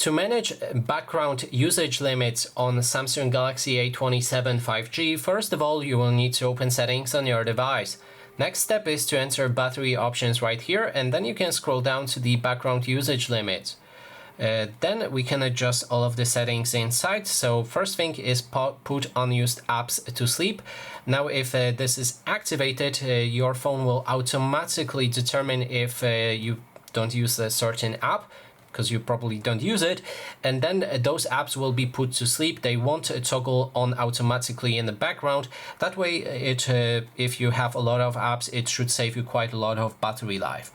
To manage background usage limits on Samsung Galaxy A27 5G, first of all, you will need to open settings on your device. Next step is to enter battery options right here, and then you can scroll down to the background usage limits. Then we can adjust all of the settings inside. So first thing is put unused apps to sleep. Now if this is activated, your phone will automatically determine if you don't use a certain app, because you probably don't use it, and then those apps will be put to sleep. They won't toggle on automatically in the background. That way, if you have a lot of apps, it should save you quite a lot of battery life.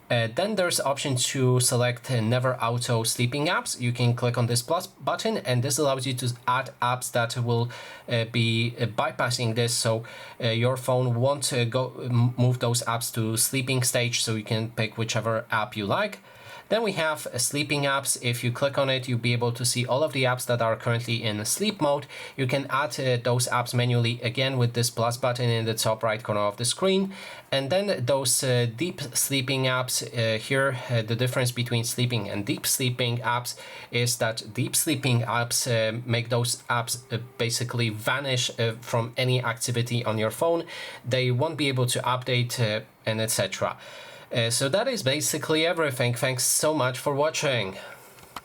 Then there's option to select never auto sleeping apps. You can click on this plus button, and this allows you to add apps that will be bypassing this, so your phone won't move those apps to sleeping stage, so you can pick whichever app you like. Then we have sleeping apps. If you click on it, you'll be able to see all of the apps that are currently in sleep mode. You can add those apps manually again with this plus button in the top right corner of the screen. And then those deep sleeping apps here, the difference between sleeping and deep sleeping apps is that deep sleeping apps make those apps basically vanish from any activity on your phone. They won't be able to update and etc. So that is basically everything. Thanks so much for watching.